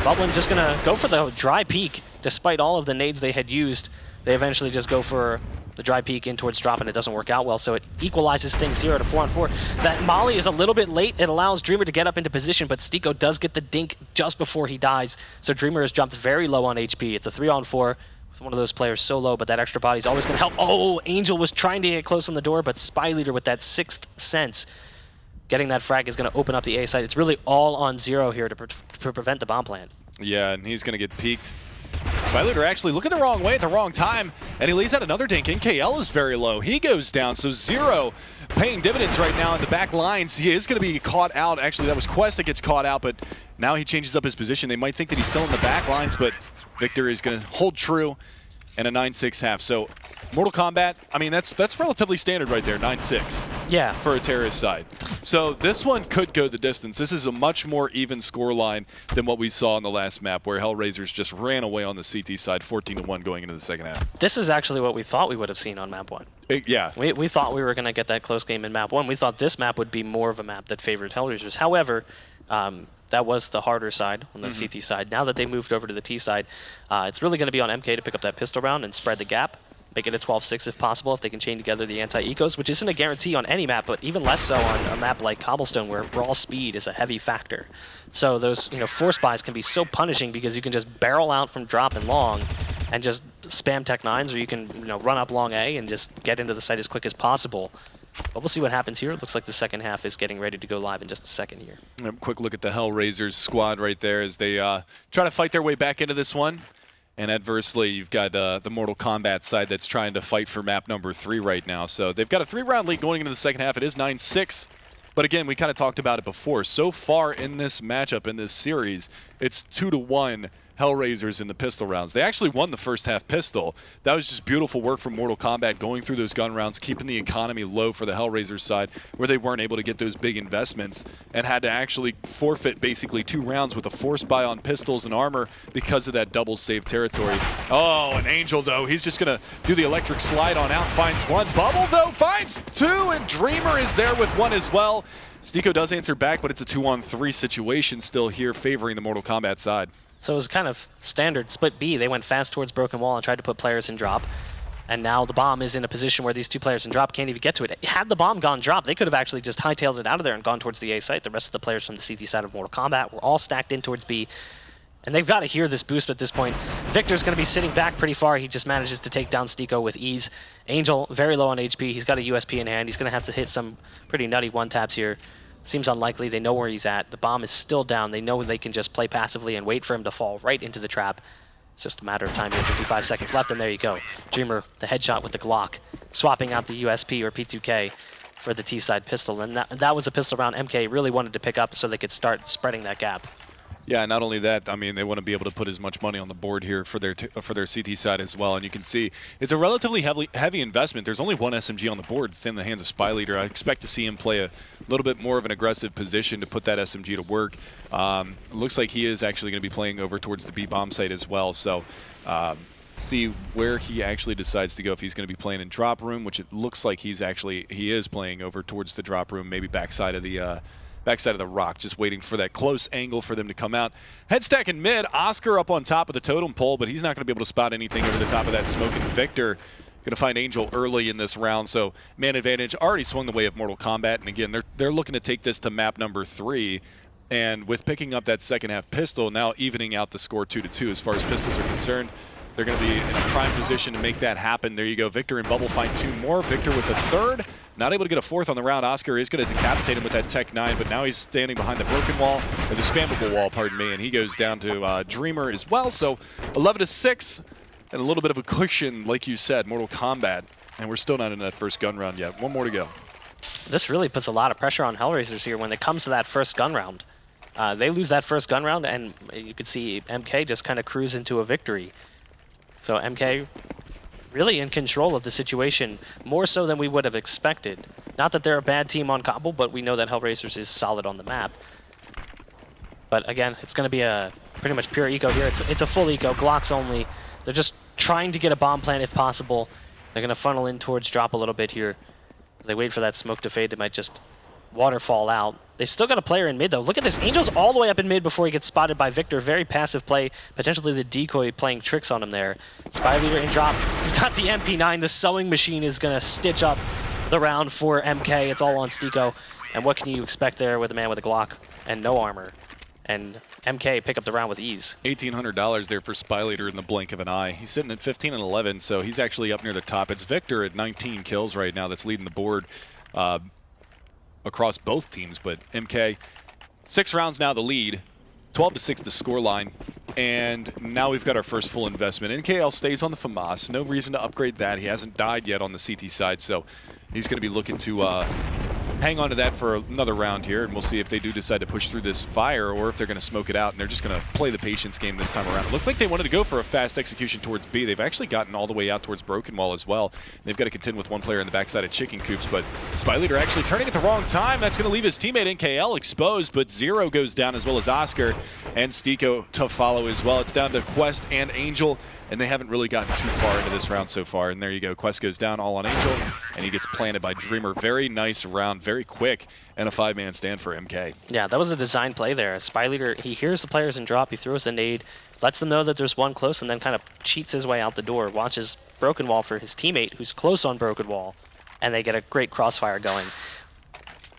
Bubbling just going to go for the dry peek. Despite all of the nades they had used, they eventually just go for the dry peek in towards drop, and it doesn't work out well, so it equalizes things here at a 4-on-4. That molly is a little bit late. It allows Dreamer to get up into position, but Stiko does get the dink just before he dies, so Dreamer has jumped very low on HP. It's a 3-on-4 with one of those players so low, but that extra body is always going to help. Oh, Angel was trying to get close on the door, but Spy Leader with that 6th sense, getting that frag is going to open up the A site. It's really all on Zero here to prevent the bomb plant. Yeah, and he's going to get peeked. Spyleader actually looking the wrong way at the wrong time, and he lays out another dink. NKL is very low. He goes down, so Zero paying dividends right now in the back lines. He is going to be caught out. Actually, that was Quest that gets caught out, but now he changes up his position. They might think that he's still in the back lines, but Victor is going to hold true and a 9-6 half. So Mortal Kombat, I mean, that's relatively standard right there, 9-6. Yeah. For a terrorist side. So this one could go the distance. This is a much more even score line than what we saw in the last map, where HellRaisers just ran away on the CT side, 14-1 going into the second half. This is actually what we thought we would have seen on map 1. Yeah. We thought we were going to get that close game in map 1. We thought this map would be more of a map that favored HellRaisers. However, that was the harder side on the CT side. Now that they moved over to the T side, it's really going to be on MK to pick up that pistol round and spread the gap. Make it a 12-6 if possible, if they can chain together the anti-ecos, which isn't a guarantee on any map, but even less so on a map like Cobblestone, where raw speed is a heavy factor. So those force buys can be so punishing because you can just barrel out from drop and long and just spam tech 9s, or you can run up long A and just get into the site as quick as possible. But we'll see what happens here. It looks like the second half is getting ready to go live in just a second here. A quick look at the HellRaisers squad right there as they try to fight their way back into this one. And adversely, you've got the Mortal Kombat side that's trying to fight for map number 3 right now. So they've got a 3-round lead going into the second half. It is 9-6. But again, we kind of talked about it before. So far in this matchup, in this series, it's 2-1 HellRaisers in the pistol rounds. They actually won the first half pistol. That was just beautiful work from Mortal Kombat, going through those gun rounds, keeping the economy low for the HellRaisers side, where they weren't able to get those big investments and had to actually forfeit basically 2 rounds with a force buy on pistols and armor because of that double save territory. Oh, and Angel, though, he's just going to do the electric slide on out, finds 1. Bubble, though, finds 2, and Dreamer is there with 1 as well. Stiko does answer back, but it's a 2-on-3 situation still here favoring the Mortal Kombat side. So it was kind of standard split B. They went fast towards Broken Wall and tried to put players in drop. And now the bomb is in a position where these 2 players in drop can't even get to it. Had the bomb gone drop, they could have actually just hightailed it out of there and gone towards the A site. The rest of the players from the CT side of Mortal Kombat were all stacked in towards B. And they've got to hear this boost at this point. Victor's going to be sitting back pretty far. He just manages to take down Stiko with ease. Angel, very low on HP. He's got a USP in hand. He's going to have to hit some pretty nutty one-taps here. Seems unlikely. They know where he's at. The bomb is still down. They know they can just play passively and wait for him to fall right into the trap. It's just a matter of time here. 55 seconds left, and there you go. Dreamer, the headshot with the Glock, swapping out the USP or P2K for the T-side pistol. And that was a pistol round MK really wanted to pick up so they could start spreading that gap. Yeah, not only that, I mean, they want to be able to put as much money on the board here for their CT side as well. And you can see it's a relatively heavy investment. There's only 1 SMG on the board. It's in the hands of Spy Leader. I expect to see him play a little bit more of an aggressive position to put that SMG to work. It looks like he is actually going to be playing over towards the B bomb site as well. So see where he actually decides to go, if he's going to be playing in drop room, which it looks like he is playing over towards the drop room, maybe backside of the rock, just waiting for that close angle for them to come out. Head stack in mid, Oscar up on top of the totem pole, but he's not going to be able to spot anything over the top of that smoke. And Victor going to find Angel early in this round, so man advantage already swung the way of Mortal Kombat. And again, they're looking to take this to map number 3. And with picking up that second half pistol, now evening out the score 2-2 as far as pistols are concerned. They're going to be in a prime position to make that happen. There you go. Victor and Bubble find 2 more. Victor with the 3rd. Not able to get a 4th on the round. Oscar is going to decapitate him with that Tech 9, but now he's standing behind the broken wall, or the spammable wall, pardon me, and he goes down to Dreamer as well. So 11-6, and a little bit of a cushion, like you said, Mortal Kombat. And we're still not in that first gun round yet. 1 more to go. This really puts a lot of pressure on HellRaisers here when it comes to that first gun round. They lose that first gun round, and you could see MK just kind of cruise into a victory. So MK really in control of the situation, more so than we would have expected. Not that they're a bad team on Cobble, but we know that HellRaisers is solid on the map. But again, it's going to be a pretty much pure eco here. It's a full eco, Glocks only. They're just trying to get a bomb plant if possible. They're going to funnel in towards drop a little bit here. As they wait for that smoke to fade, they might just waterfall out. They've still got a player in mid, though. Look at this. Angel's all the way up in mid before he gets spotted by Victor. Very passive play. Potentially the decoy playing tricks on him there. Spy Leader in drop. He's got the MP9. The sewing machine is going to stitch up the round for MK. It's all on Stico. And what can you expect there with a man with a Glock and no armor? And MK pick up the round with ease. $1,800 there for Spy Leader in the blink of an eye. He's sitting at 15 and 11, so he's actually up near the top. It's Victor at 19 kills right now that's leading the board across both teams. But MK, 6 rounds now the lead, 12-6 the scoreline, and now we've got our first full investment. NKL stays on the FAMAS. No reason to upgrade that. He hasn't died yet on the CT side, so he's going to be looking to hang on to that for another round here, and we'll see if they do decide to push through this fire or if they're going to smoke it out, and they're just going to play the patience game this time around. It looked like they wanted to go for a fast execution towards B. They've actually gotten all the way out towards Broken Wall as well. They've got to contend with one player in the backside of Chicken Coops, but Spy Leader actually turning at the wrong time. That's going to leave his teammate NKL exposed, but Zero goes down as well as Oscar, and Stico to follow as well. It's down to Quest and Angel, and they haven't really gotten too far into this round so far. And there you go. Quest goes down all on Angel, and he gets planted by Dreamer. Very nice round, very quick, and a 5-man stand for MK. Yeah, that was a design play there. Spy Leader, he hears the players in drop, he throws a nade, lets them know that there's one close, and then kind of cheats his way out the door, watches Broken Wall for his teammate who's close on Broken Wall, and they get a great crossfire going.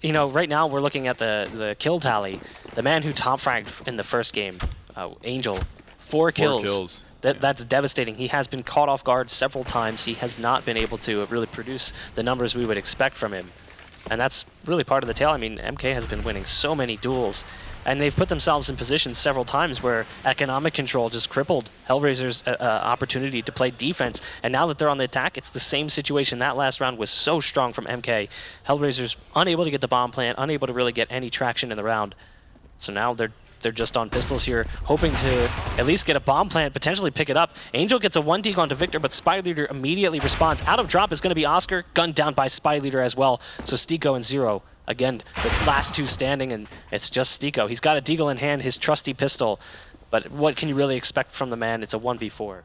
You know, right now we're looking at the kill tally. The man who top fragged in the first game, Angel, 4 kills. 4 kills. That's devastating. He has been caught off guard several times. He has not been able to really produce the numbers we would expect from him. And that's really part of the tale. I mean, MK has been winning so many duels, and they've put themselves in positions several times where economic control just crippled HellRaisers' opportunity to play defense. And now that they're on the attack, it's the same situation. That last round was so strong from MK. HellRaisers unable to get the bomb plant, unable to really get any traction in the round. So now they're just on pistols here, hoping to at least get a bomb plant, potentially pick it up. Angel gets a 1 onto Victor, but Spy Leader immediately responds. Out of drop is going to be Oscar, gunned down by Spy Leader as well. So Stico and Zero, again, the last 2 standing, and it's just Stico. He's got a deagle in hand, his trusty pistol, but what can you really expect from the man? It's a 1v4.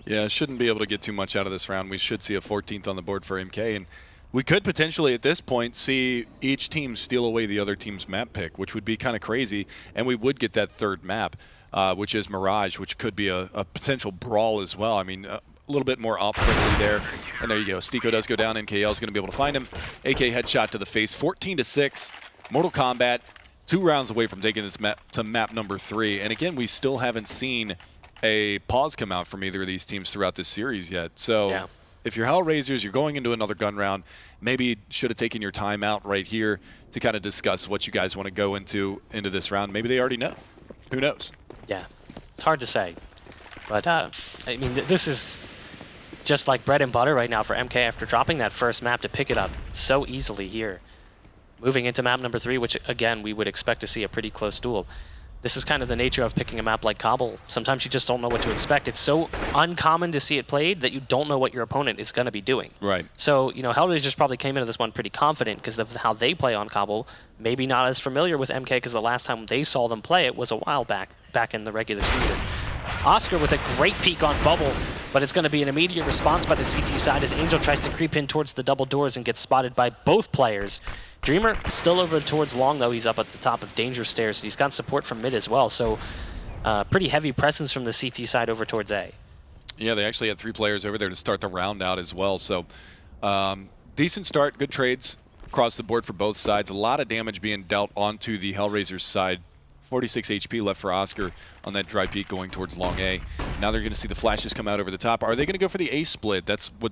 Yeah, shouldn't be able to get too much out of this round. We should see a 14th on the board for MK, and we could potentially, at this point, see each team steal away the other team's map pick, which would be kind of crazy, and we would get that third map, which is Mirage, which could be a potential brawl as well. I mean, a little bit more op-friendly there, and there you go. Stico does go down. NKL is going to be able to find him. AK headshot to the face, 14-6. Mortal Kombat, 2 rounds away from taking this map to map number 3, and again, we still haven't seen a pause come out from either of these teams throughout this series yet. So. Yeah. If you're HellRaisers, you're going into another gun round, maybe should have taken your time out right here to kind of discuss what you guys want to go into this round. Maybe they already know. Who knows? Yeah, it's hard to say. But, I mean, this is just like bread and butter right now for MK after dropping that first map to pick it up so easily here. Moving into map number 3, which, again, we would expect to see a pretty close duel. This is kind of the nature of picking a map like Cobble. Sometimes you just don't know what to expect. It's so uncommon to see it played that you don't know what your opponent is going to be doing. Right. So, you know, HellRaisers probably came into this one pretty confident because of how they play on Cobble. Maybe not as familiar with MK because the last time they saw them play it was a while back in the regular season. Oscar with a great peek on Bubble, but it's going to be an immediate response by the CT side as Angel tries to creep in towards the double doors and gets spotted by both players. Dreamer still over towards Long, though. He's up at the top of Danger Stairs. He's got support from mid as well, so pretty heavy presence from the CT side over towards A. Yeah, they actually had 3 players over there to start the round out as well, so decent start, good trades across the board for both sides. A lot of damage being dealt onto the HellRaisers side. 46 HP left for Oscar on that dry peak going towards Long A. Now they're going to see the flashes come out over the top. Are they going to go for the A split? That's what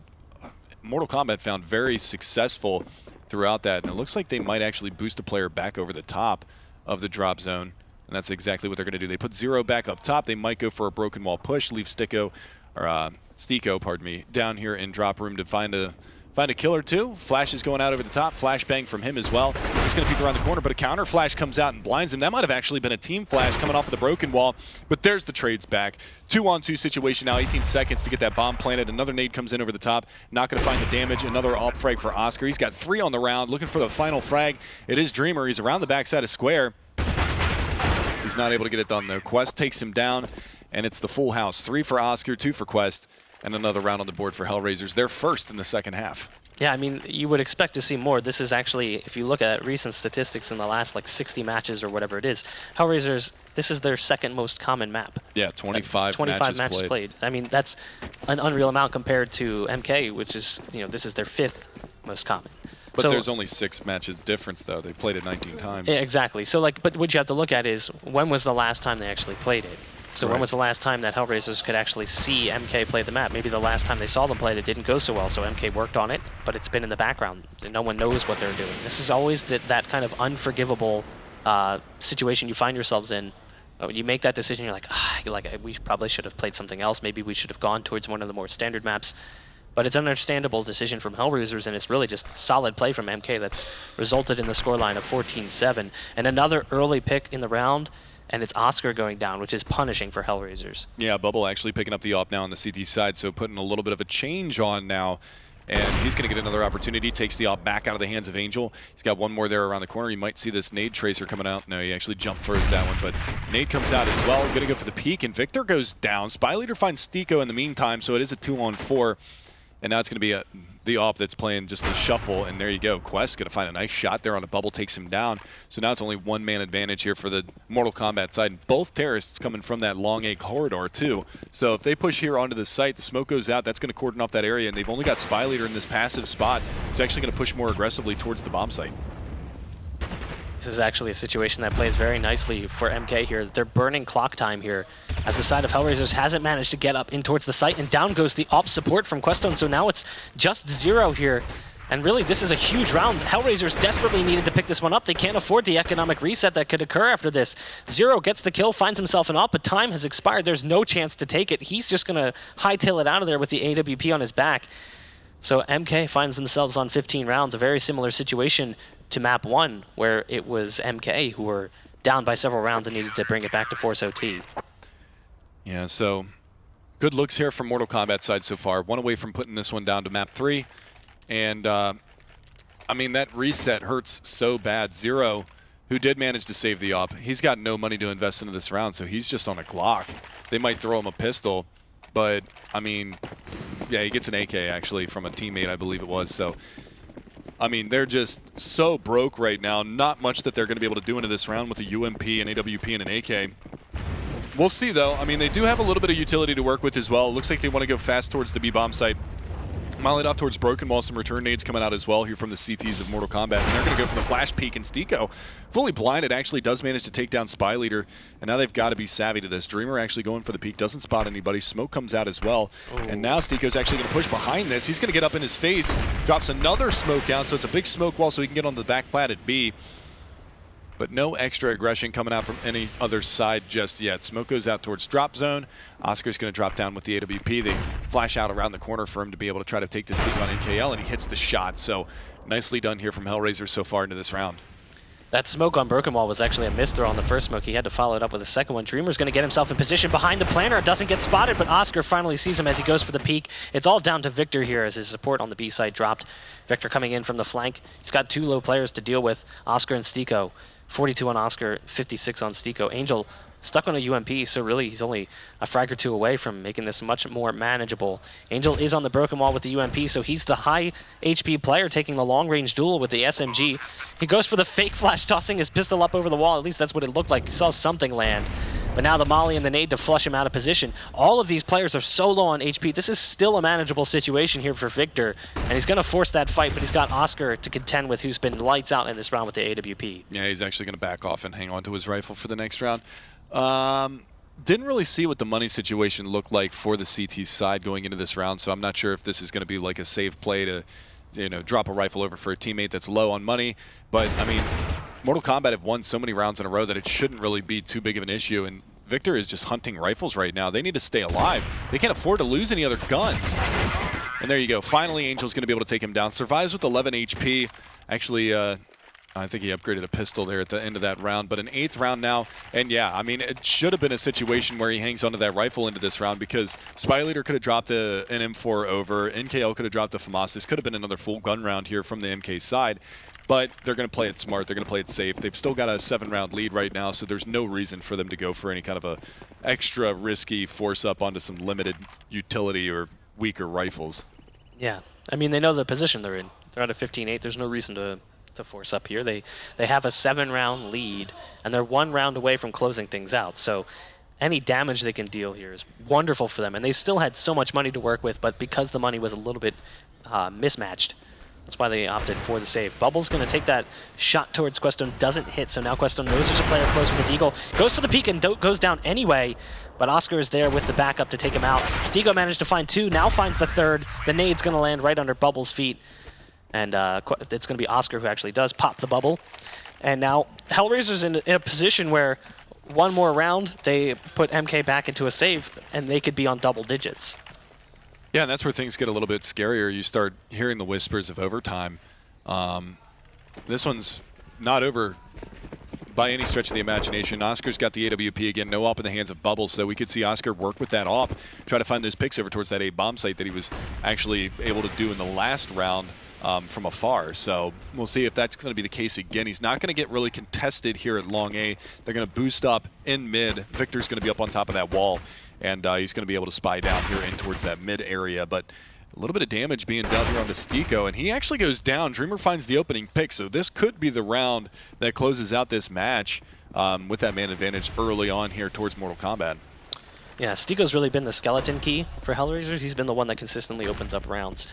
Mortal Kombat found very successful throughout that, and it looks like they might actually boost a player back over the top of the drop zone, and that's exactly what they're going to do. They put Zero back up top. They might go for a broken wall push, leave Stico, pardon me, down here in drop room to find a kill or 2. Flash is going out over the top. Flashbang from him as well. He's going to peek around the corner, but a counter flash comes out and blinds him. That might have actually been a team flash coming off of the broken wall, but there's the trades back. 2-on-2 situation now, 18 seconds to get that bomb planted. Another nade comes in over the top. Not going to find the damage. Another alt frag for Oscar. He's got 3 on the round, looking for the final frag. It is Dreamer. He's around the backside of Square. He's not able to get it done, though. Quest takes him down, and it's the full house. 3 for Oscar, 2 for Quest, and another round on the board for HellRaisers. They're first in the second half. Yeah, I mean, you would expect to see more. This is actually, if you look at recent statistics in the last, like, 60 matches or whatever it is, HellRaisers, this is their second most common map. Yeah, 25 matches played. I mean, that's an unreal amount compared to MK, which is, you know, this is their 5th most common. But so, there's only 6 matches difference, though. They played it 19 times. Yeah, exactly. So, like, but what you have to look at is, when was the last time they actually played it? So when was the last time that HellRaisers could actually see MK play the map? Maybe the last time they saw them play it, it didn't go so well, so MK worked on it, but it's been in the background. And no one knows what they're doing. This is always that kind of unforgivable situation you find yourselves in. When you make that decision, you're like, we probably should have played something else. Maybe we should have gone towards one of the more standard maps. But it's an understandable decision from HellRaisers, and it's really just solid play from MK that's resulted in the scoreline of 14-7. And another early pick in the round, and it's Oscar going down, which is punishing for HellRaisers. Yeah, Bubble actually picking up the op now on the CT side, so putting a little bit of a change on now. And he's going to get another opportunity, takes the op back out of the hands of Angel. He's got one more there around the corner. You might see this nade tracer coming out. No, he actually jumped first that one, but nade comes out as well. Going to go for the peek, and Victor goes down. Spy Leader finds Stiko in the meantime, so it is a 2-on-4. And now it's going to be the op that's playing just the shuffle, and there you go. Quest going to find a nice shot there on a bubble, takes him down. So now it's only 1-man advantage here for the Mortal Kombat side. And both terrorists coming from that long A corridor, too. So if they push here onto the site, the smoke goes out, that's going to cordon off that area, and they've only got Spy Leader in this passive spot. It's actually going to push more aggressively towards the bomb site. This is actually a situation that plays very nicely for MK here. They're burning clock time here as the side of HellRaisers hasn't managed to get up in towards the site, and down goes the op support from Questone. So now it's just 0 here. And really, this is a huge round. HellRaisers desperately needed to pick this one up. They can't afford the economic reset that could occur after this. 0 gets the kill, finds himself an op, but time has expired. There's no chance to take it. He's just going to hightail it out of there with the AWP on his back. So MK finds themselves on 15 rounds, a very similar situation to map 1, where it was MK who were down by several rounds and needed to bring it back to force OT. Yeah, so good looks here from Mortal Kombat side so far. One away from putting this one down to map 3. And, I mean, that reset hurts so bad. 0, who did manage to save the op, he's got no money to invest into this round, so he's just on a Glock. They might throw him a pistol, but, I mean, yeah, he gets an AK, actually, from a teammate, I believe it was. So, I mean, they're just so broke right now. Not much that they're going to be able to do into this round with a UMP, an AWP, and an AK. We'll see, though. I mean, they do have a little bit of utility to work with as well. It looks like they want to go fast towards the B-bomb site. Mile it off towards Broken Wall. Some return nades coming out as well here from the CTs of Mortal Kombat. And they're going to go for the flash peek, and Stiko, fully blinded, actually does manage to take down Spy Leader. And now they've got to be savvy to this. Dreamer actually going for the peek, doesn't spot anybody. Smoke comes out as well. Ooh. And now Stiko's actually going to push behind this. He's going to get up in his face, drops another smoke down, so it's a big smoke wall so he can get on the back plat at B. But no extra aggression coming out from any other side just yet. Smoke goes out towards drop zone. Oscar's going to drop down with the AWP. They flash out around the corner for him to be able to try to take this peek on NKL, and he hits the shot. So nicely done here from HellRaisers so far into this round. That smoke on Broken Wall was actually a miss throw on the first smoke. He had to follow it up with a second one. Dreamer's going to get himself in position behind the planner. It doesn't get spotted, but Oscar finally sees him as he goes for the peek. It's all down to Victor here as his support on the B side dropped. Victor coming in from the flank. He's got 2 low players to deal with, Oscar and Stiko. 42 on Oscar, 56 on Stiko. Angel stuck on a UMP, so really he's only a frag or 2 away from making this much more manageable. Angel is on the Broken Wall with the UMP, so he's the high HP player taking the long-range duel with the SMG. He goes for the fake flash, tossing his pistol up over the wall. At least that's what it looked like. He saw something land. But now the molly and the nade to flush him out of position. All of these players are so low on HP. This is still a manageable situation here for Victor. And he's going to force that fight, but he's got Oscar to contend with, who's been lights out in this round with the AWP. Yeah, he's actually going to back off and hang on to his rifle for the next round. Didn't really see what the money situation looked like for the CT side going into this round, so I'm not sure if this is going to be like a safe play to, you know, drop a rifle over for a teammate that's low on money. But, I mean, Mortal Kombat have won so many rounds in a row that it shouldn't really be too big of an issue, and Victor is just hunting rifles right now. They need to stay alive. They can't afford to lose any other guns. And there you go. Finally, Angel's going to be able to take him down. Survives with 11 HP. Actually, I think he upgraded a pistol there at the end of that round, but an 8th round now. And yeah, I mean, it should have been a situation where he hangs onto that rifle into this round, because Spy Leader could have dropped an M4 over, NKL could have dropped a FAMAS. This could have been another full gun round here from the MK side. but they're going to play it smart. They're going to play it safe. They've still got a 7-round lead right now, so there's no reason for them to go for any kind of a extra risky force up onto some limited utility or weaker rifles. Yeah, I mean, they know the position they're in. They're at a 15-8. There's no reason to force up here. They have a 7-round lead, and they're 1 round away from closing things out. So any damage they can deal here is wonderful for them. And they still had so much money to work with, but because the money was a little bit mismatched, that's why they opted for the save. Bubble's going to take that shot towards Questone, doesn't hit, so now Questone knows there's a player close with the Deagle. Goes for the peek and goes down anyway, but Oscar is there with the backup to take him out. Stigo managed to find 2, now finds the 3rd. The nade's going to land right under Bubble's feet, and it's going to be Oscar who actually does pop the bubble. And now HellRaisers in a position where one more round, they put MK back into a save, and they could be on double digits. Yeah, and that's where things get a little bit scarier. You start hearing the whispers of overtime. This one's not over by any stretch of the imagination. Oscar's got the AWP again, no op in the hands of Bubble, so we could see Oscar work with that op, try to find those picks over towards that A bomb site that he was actually able to do in the last round from afar. So we'll see if that's going to be the case again. He's not going to get really contested here at Long A. They're going to boost up in mid. Victor's going to be up on top of that wall, and he's going to be able to spy down here in towards that mid area. But a little bit of damage being dealt here on the Stico, and he actually goes down. Dreamer finds the opening pick, so this could be the round that closes out this match with that man advantage early on here towards Mortal Kombat. Yeah, Stigo's really been the skeleton key for HellRaisers. He's been the one that consistently opens up rounds.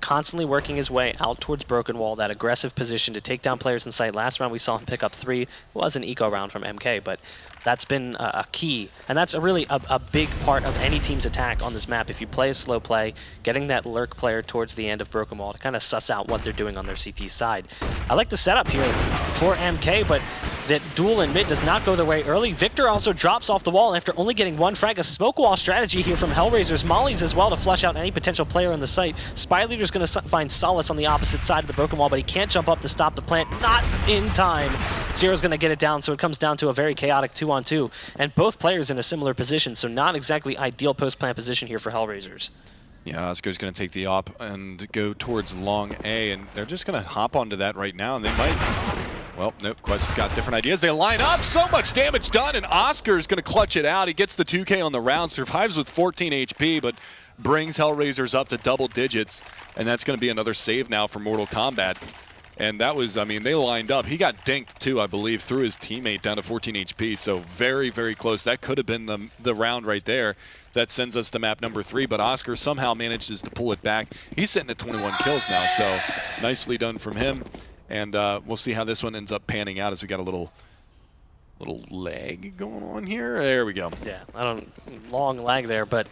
Constantly working his way out towards Broken Wall, that aggressive position to take down players in sight. Last round we saw him pick up 3. It was an eco round from MK, but that's been a key. And that's really a big part of any team's attack on this map. If you play a slow play, getting that lurk player towards the end of Broken Wall to kind of suss out what they're doing on their CT side. I like the setup here for MK, but that duel in mid does not go their way early. Victor also drops off the wall after only getting 1 frag. A smoke wall strategy here from HellRaisers. Molly's as well to flush out any potential player in the site. Spy Leader's going to find solace on the opposite side of the Broken Wall, but he can't jump up to stop the plant. Not in time. Zero's going to get it down, so it comes down to a very chaotic 2-on-2. And both players in a similar position, so not exactly ideal post-plant position here for HellRaisers. Yeah, Oscar's going to take the op and go towards Long A, and they're just going to hop onto that right now, and they might... Well, nope, Quest has got different ideas. They line up, so much damage done, and Oscar's going to clutch it out. He gets the 2K on the round, survives with 14 HP, but brings HellRaisers up to double digits, and that's going to be another save now for Mortal Kombat. And that was, I mean, they lined up. He got dinked too, I believe, through his teammate down to 14 HP, so very, very close. That could have been the round right there. That sends us to map number 3, but Oscar somehow manages to pull it back. He's sitting at 21 kills now, so nicely done from him. And we'll see how this one ends up panning out as we got a little lag going on here. There we go. Yeah, long lag there, but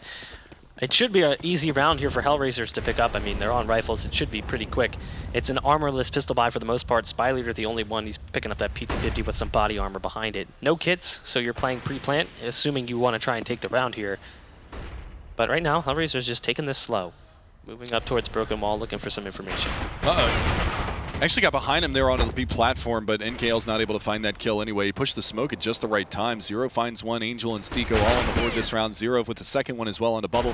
it should be an easy round here for HellRaisers to pick up. I mean, they're on rifles. It should be pretty quick. It's an armorless pistol buy for the most part. Spy Leader, the only one. He's picking up that P250 with some body armor behind it. No kits, so you're playing pre-plant, assuming you want to try and take the round here. But right now, HellRaisers just taking this slow. Moving up towards Broken Wall, looking for some information. Uh-oh. Actually got behind him there on the B platform, but NKL's not able to find that kill anyway. He pushed the smoke at just the right time. Zero finds 1, Angel and Stico all on the board this round. Zero with the second one as well on the bubble,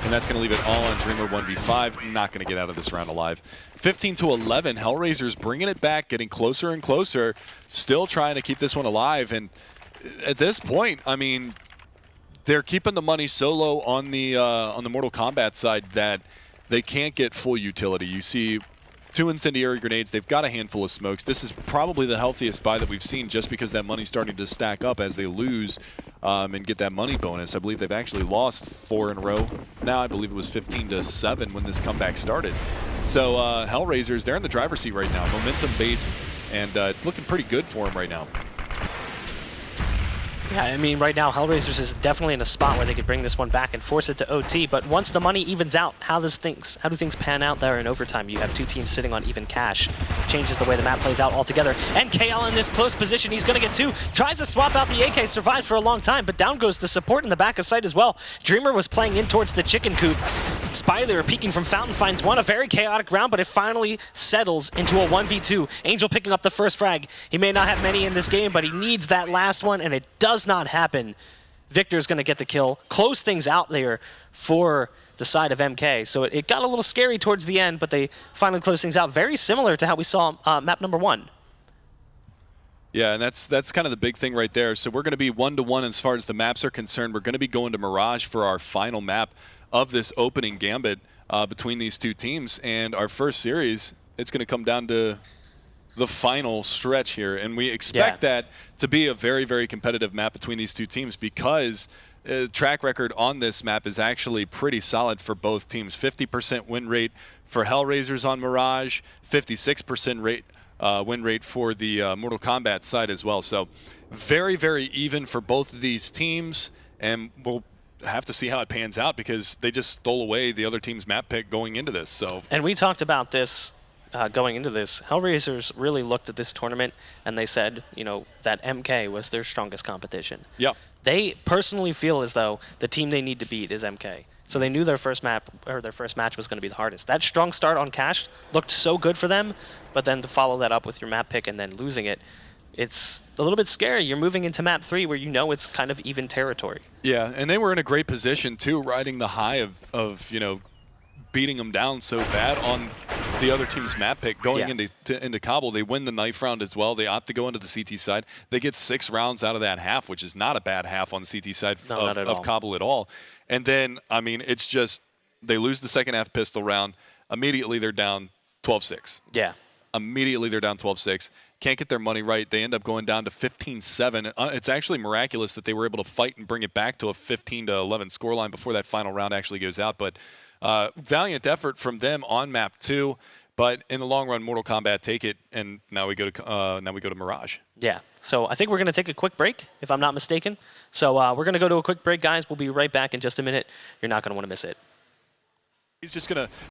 and that's going to leave it all on Dreamer 1v5. Not going to get out of this round alive. 15-11, HellRaisers bringing it back, getting closer and closer, still trying to keep this one alive. And at this point, I mean, they're keeping the money so low on the Mortal Kombat side that they can't get full utility. You see 2 incendiary grenades. They've got a handful of smokes. This is probably the healthiest buy that we've seen just because that money's starting to stack up as they lose and get that money bonus. I believe they've actually lost 4 in a row. Now I believe it was 15-7 when this comeback started. So HellRaisers, they're in the driver's seat right now. Momentum based, and it's looking pretty good for them right now. Yeah, I mean, right now, HellRaisers is definitely in a spot where they could bring this one back and force it to OT, but once the money evens out, how do things pan out there in overtime? You have 2 teams sitting on even cash. Changes the way the map plays out altogether. And KL in this close position, he's going to get 2. Tries to swap out the AK, survives for a long time, but down goes the support in the back of sight as well. Dreamer was playing in towards the chicken coop. Spy Leader peeking from Fountain finds 1, a very chaotic round, but it finally settles into a 1v2. Angel picking up the first frag. He may not have many in this game, but he needs that last one, and it does not happen. Victor's going to get the kill, close things out there for the side of MK. So it got a little scary towards the end, but they finally closed things out. Very similar to how we saw map number 1. Yeah, and that's kind of the big thing right there. So we're going to be 1-1 as far as the maps are concerned. We're going to be going to Mirage for our final map of this opening gambit between these two teams. And our first series, it's going to come down to the final stretch here. And we expect that to be a very, very competitive map between these two teams because track record on this map is actually pretty solid for both teams. 50% win rate for HellRaisers on Mirage, 56% win rate for the Mortal Kombat side as well. So very, very even for both of these teams, and we'll have to see how it pans out because they just stole away the other team's map pick going into this. So, and we talked about this going into this. HellRaisers really looked at this tournament and they said, you know, that MK was their strongest competition. Yeah. They personally feel as though the team they need to beat is MK. So they knew their first map or their first match was going to be the hardest. That strong start on Cash looked so good for them, but then to follow that up with your map pick and then losing it, it's a little bit scary. You're moving into map 3 where you know it's kind of even territory. Yeah, and they were in a great position too, riding the high of you know, beating them down so bad on the other team's map pick going into Cobble. They win the knife round as well. They opt to go into the CT side. They get 6 rounds out of that half, which is not a bad half on the CT side of Cobble at all. And then, I mean, it's just they lose the second half pistol round. Immediately, they're down 12-6. Yeah. Immediately, they're down 12-6. Can't get their money right. They end up going down to 15-7. It's actually miraculous that they were able to fight and bring it back to a 15-11 scoreline before that final round actually goes out. But valiant effort from them on map 2. But in the long run, Mortal Kombat take it, and now we go to Mirage. Yeah. So I think we're going to take a quick break, if I'm not mistaken. So we're going to go to a quick break, guys. We'll be right back in just a minute. You're not going to want to miss it. He's just going to